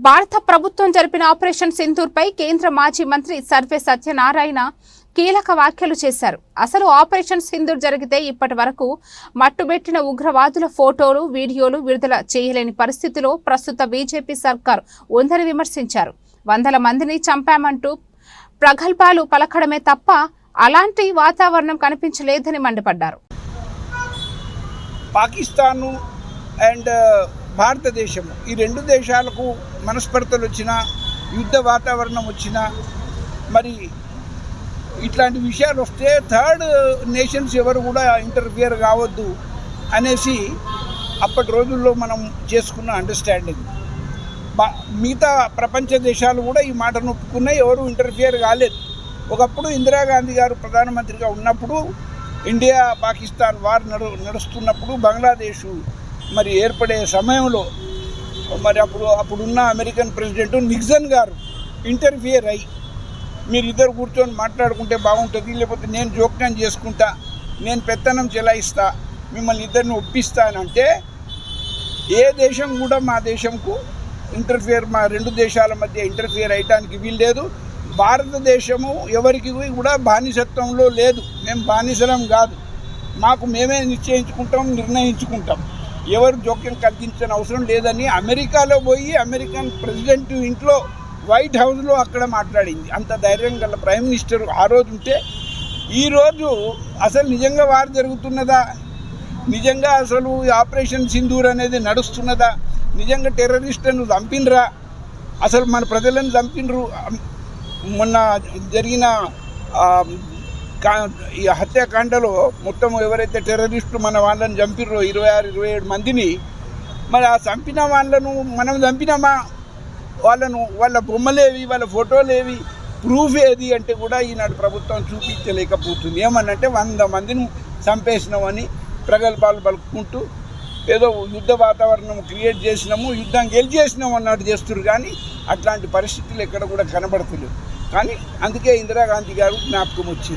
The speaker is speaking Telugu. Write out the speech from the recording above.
భారత ప్రభుత్వం జరిపిన ఆపరేషన్ సింధూర్పై కేంద్ర మాజీ మంత్రి సర్వే సత్యనారాయణ కీలక వ్యాఖ్యలు చేశారు. అసలు ఆపరేషన్ సింధూర్ జరిగితే ఇప్పటి వరకు మట్టుబెట్టిన ఉగ్రవాదుల ఫోటోలు, వీడియోలు విడుదల చేయలేని పరిస్థితిలో ప్రస్తుత బీజేపీ సర్కార్ ఉందని విమర్శించారు. వందల మందిని చంపామంటూ ప్రగల్భాలు పలకడమే తప్ప అలాంటి వాతావరణం కనిపించలేదని మండిపడ్డారు. పాకిస్తాను అండ్ భారతదేశం ఈ రెండు దేశాలకు మనస్పర్ధలు వచ్చినా, యుద్ధ వాతావరణం వచ్చినా, మరి ఇట్లాంటి విషయాలు వస్తే థర్డ్ నేషన్స్ ఎవరు కూడా ఇంటర్ఫియర్ కావద్దు అనేసి అప్పటి రోజుల్లో మనం చేసుకున్న అండర్స్టాండింగ్. మిగతా ప్రపంచ దేశాలు కూడా ఈ మాటను ఒప్పుకున్నాయి, ఎవరు ఇంటర్ఫియర్ కాలేదు. ఒకప్పుడు ఇందిరాగాంధీ గారు ప్రధానమంత్రిగా ఉన్నప్పుడు ఇండియా పాకిస్తాన్ వార్ నడుస్తున్నప్పుడు బంగ్లాదేశ్ మరి ఏర్పడే సమయంలో మరి అప్పుడున్న అమెరికన్ ప్రెసిడెంట్ నిక్సన్ గారు ఇంటర్ఫియర్ అయ్యి, మీరు ఇద్దరు కూర్చొని మాట్లాడుకుంటే బాగుంటుంది, లేకపోతే నేను జోక్యం చేసుకుంటా, నేను పెత్తనం చెలాయిస్తా, మిమ్మల్ని ఇద్దరిని ఒప్పిస్తానంటే ఏ దేశం కూడా మా దేశంకు ఇంటర్ఫియర్, మా రెండు దేశాల మధ్య ఇంటర్ఫియర్ అయ్యడానికి వీల్లేదు. భారతదేశము ఎవరికి కూడా బానిసత్వంలో లేదు. మేము బానిసలం కాదు, మాకు మేమే నిర్ణయించుకుంటాం, ఎవరు జోక్యం కలిగించిన అవసరం లేదని అమెరికాలో పోయి అమెరికన్ ప్రెసిడెంట్ ఇంట్లో వైట్ హౌస్లో అక్కడ మాట్లాడింది. అంత ధైర్యం గల ప్రైమ్ మినిస్టర్ ఆ రోజు ఉంటే ఈరోజు అసలు నిజంగా వారు జరుగుతున్నదా, నిజంగా అసలు ఆపరేషన్ సింధూర్ అనేది నడుస్తున్నదా, నిజంగా టెర్రరిస్టులను చంపినరా, అసలు మన ప్రజలను చంపినరు, మొన్న జరిగిన ఈ హత్యాకాండలో మొత్తం ఎవరైతే టెర్రరిస్టులు మన వాళ్ళని చంపిర్రో 26-27 మందిని, మరి ఆ చంపిన వాళ్ళను మనం చంపినామా, వాళ్ళ బొమ్మలేవి, వాళ్ళ ఫోటోలేవి, ప్రూఫ్ ఏది అంటే కూడా ఈనాడు ప్రభుత్వం చూపించలేకపోతుంది. ఏమనంటే 100 మందిని చంపేసినామని ప్రగల్భాలు పలుకుంటూ ఏదో యుద్ధ వాతావరణం క్రియేట్ చేసినాము, యుద్ధం గెలిచేసినాము అన్నట్టు చేస్తున్నారు. కానీ అట్లాంటి పరిస్థితులు ఎక్కడ కూడా కనబడతలేవు. కానీ అందుకే ఇందిరాగాంధీ గారు జ్ఞాపకం వచ్చింది.